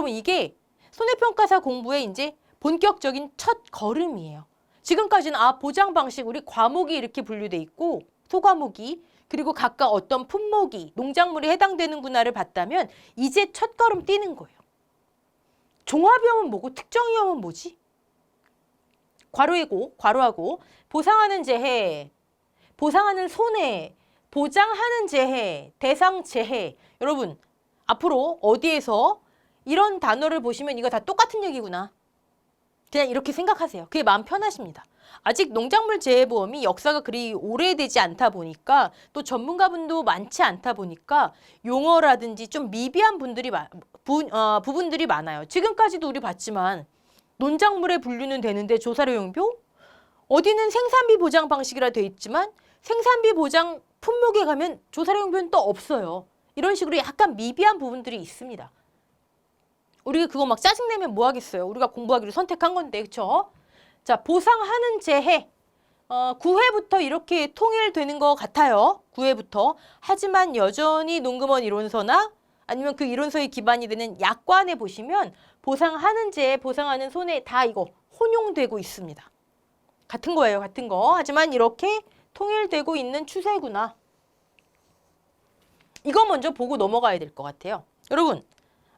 그러면 이게 손해평가사 공부의 이제 본격적인 첫 걸음이에요. 지금까지는 보장 방식, 우리 과목이 이렇게 분류돼 있고 소과목이, 그리고 각각 어떤 품목이, 농작물이 해당되는구나를 봤다면 이제 첫 걸음 뛰는 거예요. 종합위험은 뭐고 특정위험은 뭐지? 괄호하고 보상하는 재해, 보상하는 손해, 보장하는 재해, 대상 재해. 여러분, 앞으로 어디에서 이런 단어를 보시면 이거 다 똑같은 얘기구나. 그냥 이렇게 생각하세요. 그게 마음 편하십니다. 아직 농작물 재해보험이 역사가 그리 오래되지 않다 보니까, 또 전문가분도 많지 않다 보니까 용어라든지 좀 미비한 부분들이 많아요. 지금까지도 우리 봤지만 논작물의 분류는 되는데 조사료용표? 어디는 생산비 보장 방식이라 돼 있지만 생산비 보장 품목에 가면 조사료용표는 또 없어요. 이런 식으로 약간 미비한 부분들이 있습니다. 우리가 그거 막 짜증내면 뭐 하겠어요. 우리가 공부하기로 선택한 건데, 그쵸? 자, 보상하는 재해. 9회부터 이렇게 통일되는 것 같아요. 9회부터. 하지만 여전히 농금원 이론서나 아니면 그 이론서에 기반이 되는 약관에 보시면 보상하는 재해, 보상하는 손해 다 이거 혼용되고 있습니다. 같은 거예요, 같은 거. 하지만 이렇게 통일되고 있는 추세구나. 이거 먼저 보고 넘어가야 될 것 같아요. 여러분,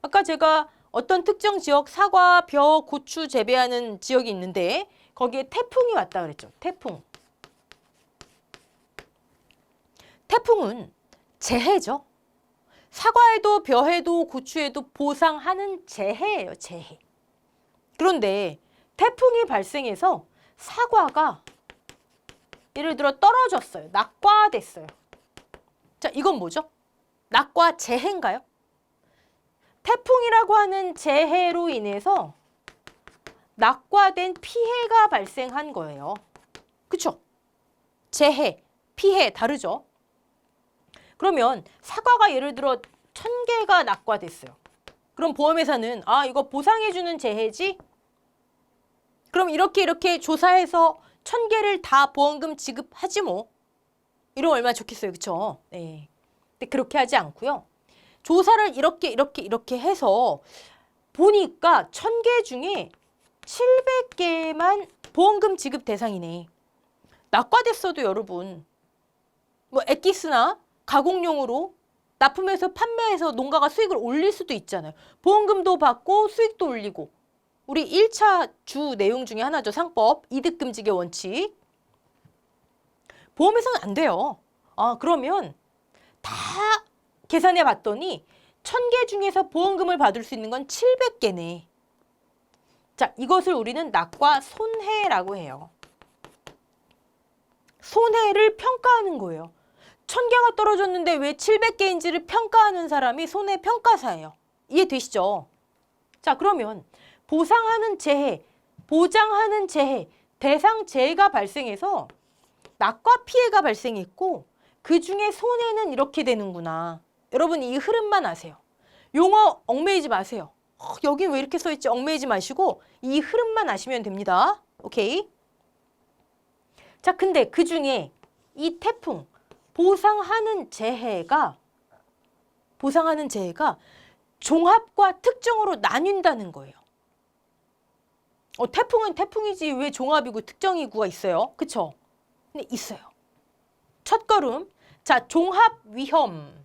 아까 제가 어떤 특정 지역 사과, 벼, 고추 재배하는 지역이 있는데 거기에 태풍이 왔다 그랬죠. 태풍. 태풍은 재해죠. 사과에도 벼에도 고추에도 보상하는 재해예요. 재해. 그런데 태풍이 발생해서 사과가 예를 들어 떨어졌어요. 낙과됐어요. 자, 이건 뭐죠? 낙과 재해인가요? 태풍이라고 하는 재해로 인해서 낙과된 피해가 발생한 거예요. 그쵸? 재해, 피해 다르죠? 그러면 사과가 예를 들어 1000개가 낙과됐어요. 그럼 보험회사는 이거 보상해주는 재해지? 그럼 이렇게 조사해서 1000개를 다 보험금 지급하지 뭐. 이러면 얼마나 좋겠어요. 그쵸? 네. 근데 그렇게 하지 않고요. 조사를 이렇게 해서 보니까 1000개 중에 700개만 보험금 지급 대상이네. 낙과됐어도 여러분, 뭐 엑기스나 가공용으로 납품해서 판매해서 농가가 수익을 올릴 수도 있잖아요. 보험금도 받고 수익도 올리고. 우리 1차 주 내용 중에 하나죠. 상법, 이득금지의 원칙. 보험에서는 안 돼요. 그러면 다 계산해 봤더니 1000개 중에서 보험금을 받을 수 있는 건 700개네. 자, 이것을 우리는 낙과 손해라고 해요. 손해를 평가하는 거예요. 1000개가 떨어졌는데 왜 700개인지를 평가하는 사람이 손해평가사예요. 이해되시죠? 자, 그러면 보상하는 재해, 보장하는 재해, 대상 재해가 발생해서 낙과 피해가 발생했고 그 중에 손해는 이렇게 되는구나. 여러분 이 흐름만 아세요. 용어 얽매이지 마세요. 여긴 왜 이렇게 써있지? 얽매이지 마시고 이 흐름만 아시면 됩니다. 오케이? 자, 근데 그 중에 이 태풍, 보상하는 재해가 종합과 특정으로 나뉜다는 거예요. 태풍은 태풍이지 왜 종합이고 특정이고가 있어요? 그쵸? 근데 있어요. 첫 걸음. 자, 종합위험.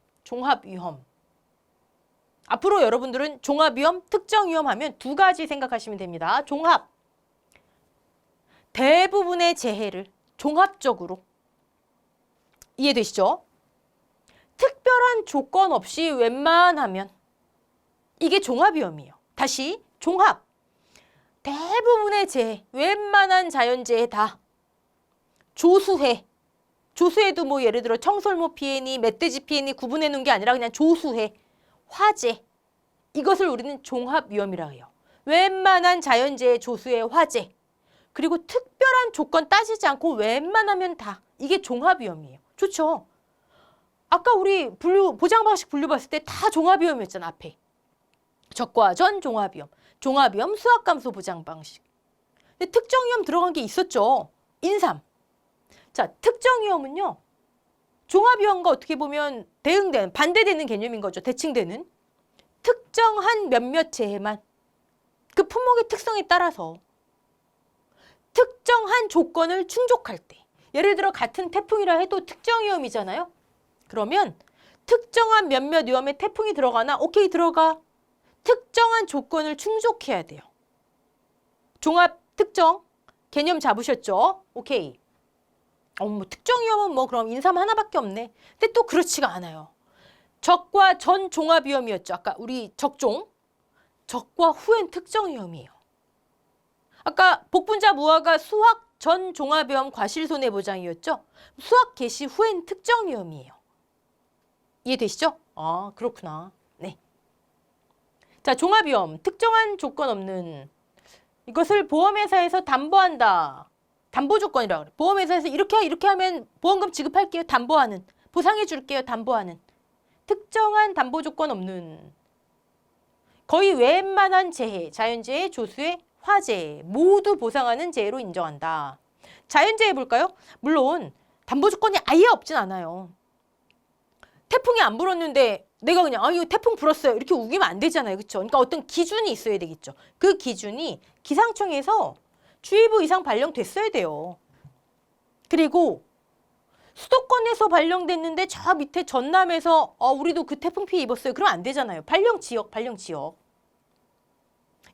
앞으로 여러분들은 종합위험, 특정위험 하면 두 가지 생각하시면 됩니다. 종합. 대부분의 재해를 종합적으로. 이해되시죠? 특별한 조건 없이 웬만하면 이게 종합위험이에요. 다시 종합. 대부분의 재해, 웬만한 자연재해 다 조수해. 조수해도 뭐 예를 들어 청설모 피해니 멧돼지 피해니 구분해 놓은 게 아니라 그냥 조수해. 화재. 이것을 우리는 종합위험이라고 해요. 웬만한 자연재해, 조수해, 화재. 그리고 특별한 조건 따지지 않고 웬만하면 다. 이게 종합위험이에요. 좋죠? 아까 우리 보장방식 분류 봤을 때 다 종합위험이었잖아, 앞에. 적과 전 종합위험. 종합위험 수학감소 보장방식. 근데 특정위험 들어간 게 있었죠. 인삼. 자, 특정위험은요. 종합위험과 어떻게 보면 반대되는 개념인 거죠. 대칭되는. 특정한 몇몇 재해만 그 품목의 특성에 따라서 특정한 조건을 충족할 때, 예를 들어 같은 태풍이라 해도 특정 위험이잖아요. 그러면 특정한 몇몇 위험에 태풍이 들어가나? 오케이, 들어가. 특정한 조건을 충족해야 돼요. 종합 특정 개념 잡으셨죠? 오케이. 뭐 특정 위험은 뭐 그럼 인삼 하나밖에 없네. 근데 또 그렇지가 않아요. 적과 전 종합 위험이었죠. 아까 우리 적종. 적과 후엔 특정 위험이에요. 아까 복분자 무화과 수확 전 종합 위험 과실손해보장이었죠. 수확 개시 후엔 특정 위험이에요. 이해되시죠? 아, 그렇구나. 네. 자, 종합 위험. 특정한 조건 없는, 이것을 보험회사에서 담보한다. 담보 조건이라고 그래. 보험회사에서 이렇게 하면 보험금 지급할게요. 담보하는. 보상해 줄게요. 담보하는. 특정한 담보 조건 없는. 거의 웬만한 재해, 자연재해, 조수해, 화재 모두 보상하는 재해로 인정한다. 자연재해 볼까요? 물론 담보 조건이 아예 없진 않아요. 태풍이 안 불었는데 내가 그냥 이거 태풍 불었어요 이렇게 우기면 안 되잖아요. 그렇죠? 그러니까 어떤 기준이 있어야 되겠죠. 그 기준이 기상청에서 주의보 이상 발령됐어야 돼요. 그리고 수도권에서 발령됐는데 저 밑에 전남에서 우리도 그 태풍 피해 입었어요. 그러면 안 되잖아요. 발령 지역.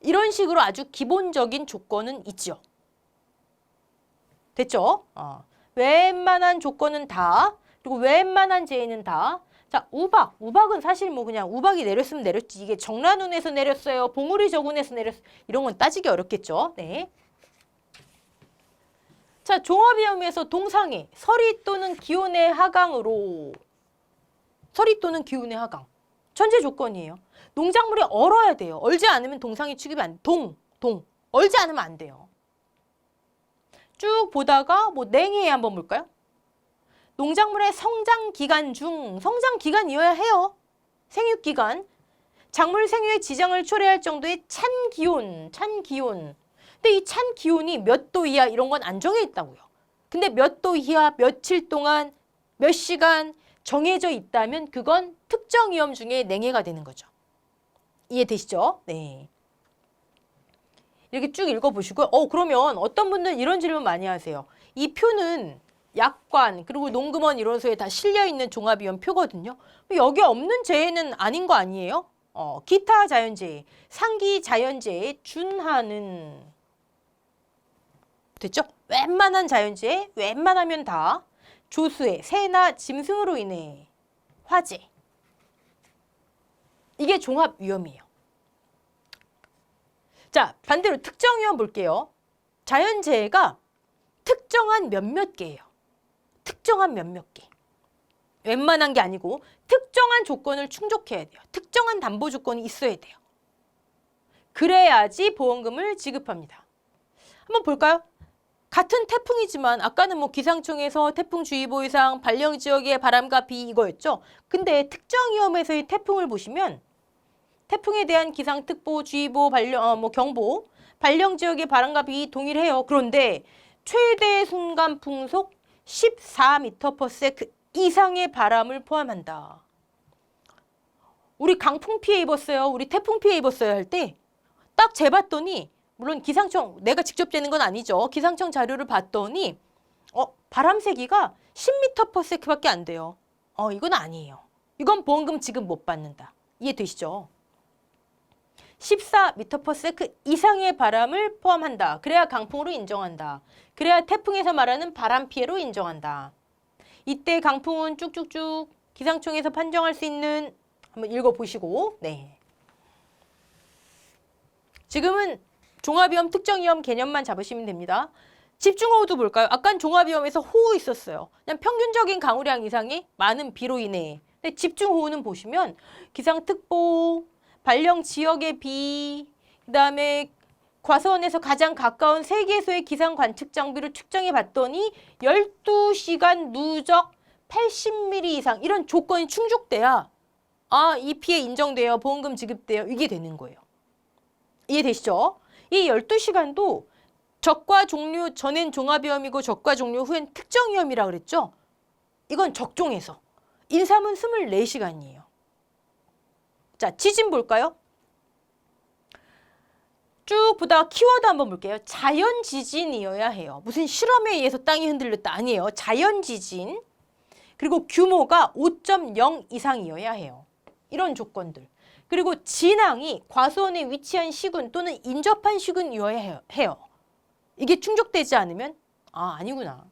이런 식으로 아주 기본적인 조건은 있죠. 됐죠? 웬만한 조건은 다, 그리고 웬만한 재해는 다. 자, 우박. 우박은 사실 뭐 그냥 우박이 내렸으면 내렸지. 이게 정란운에서 내렸어요. 봉우리 저군에서 내렸어요. 이런 건 따지기 어렵겠죠. 네. 자, 종합위험에서 동상해. 서리 또는 기온의 하강으로. 서리 또는 기온의 하강. 전제 조건이에요. 농작물이 얼어야 돼요. 얼지 않으면 동상해 취급이 안 돼. 얼지 않으면 안 돼요. 쭉 보다가 뭐 냉해 한번 볼까요? 농작물의 성장 기간 중, 성장 기간이어야 해요. 생육 기간. 작물 생육에 지장을 초래할 정도의 찬 기온. 근데 이 찬 기온이 몇 도 이하 이런 건 안 정해 있다고요. 근데 몇 도 이하, 며칠 동안, 몇 시간 정해져 있다면 그건 특정 위험 중에 냉해가 되는 거죠. 이해되시죠? 네. 이렇게 쭉 읽어보시고요. 그러면 어떤 분들은 이런 질문 많이 하세요. 이 표는 약관 그리고 농금원 이론서에 다 실려있는 종합위험 표거든요. 여기 없는 재해는 아닌 거 아니에요? 기타 자연재해, 상기 자연재해에 준하는. 됐죠? 웬만한 자연재해, 웬만하면 다. 조수해, 새나 짐승으로 인해 화재. 이게 종합위험이에요. 자, 반대로 특정 위험 볼게요. 자연재해가 특정한 몇몇 개예요. 특정한 몇몇 개. 웬만한 게 아니고 특정한 조건을 충족해야 돼요. 특정한 담보 조건이 있어야 돼요. 그래야지 보험금을 지급합니다. 한번 볼까요? 같은 태풍이지만 아까는 뭐 기상청에서 태풍주의보 이상 발령 지역의 바람과 비 이거였죠. 근데 특정 위험에서의 태풍을 보시면 태풍에 대한 기상특보, 주의보, 경보, 발령 지역의 바람과 비 동일해요. 그런데 최대 순간 풍속 14m/s 이상의 바람을 포함한다. 우리 강풍 피해 입었어요. 우리 태풍 피해 입었어요 할 때 딱 재봤더니 물론 기상청, 내가 직접 재는 건 아니죠. 기상청 자료를 봤더니 바람 세기가 10m/s밖에 안 돼요. 이건 아니에요. 이건 보험금 지급 못 받는다. 이해되시죠? 14m/s 이상의 바람을 포함한다. 그래야 강풍으로 인정한다. 그래야 태풍에서 말하는 바람 피해로 인정한다. 이때 강풍은 쭉쭉쭉 기상청에서 판정할 수 있는, 한번 읽어보시고. 네. 지금은 종합위험, 특정위험 개념만 잡으시면 됩니다. 집중호우도 볼까요? 아까는 종합위험에서 호우 있었어요. 그냥 평균적인 강우량 이상의 많은 비로 인해. 근데 집중호우는 보시면 기상특보, 발령 지역의 비, 그 다음에 과수원에서 가장 가까운 3개소의 기상 관측 장비로 측정해 봤더니 12시간 누적 80mm 이상 이런 조건이 충족돼야 이 피해 인정돼요. 보험금 지급돼요. 이게 되는 거예요. 이해되시죠? 이 12시간도 적과 종류 전엔 종합위험이고 적과 종류 후엔 특정위험이라 그랬죠? 이건 적종에서. 인삼은 24시간이에요. 자, 지진 볼까요? 쭉 보다가 키워드 한번 볼게요. 자연 지진이어야 해요. 무슨 실험에 의해서 땅이 흔들렸다 아니에요. 자연 지진. 그리고 규모가 5.0 이상이어야 해요. 이런 조건들. 그리고 진앙이 과수원에 위치한 시군 또는 인접한 시군이어야 해요. 이게 충족되지 않으면 아니구나.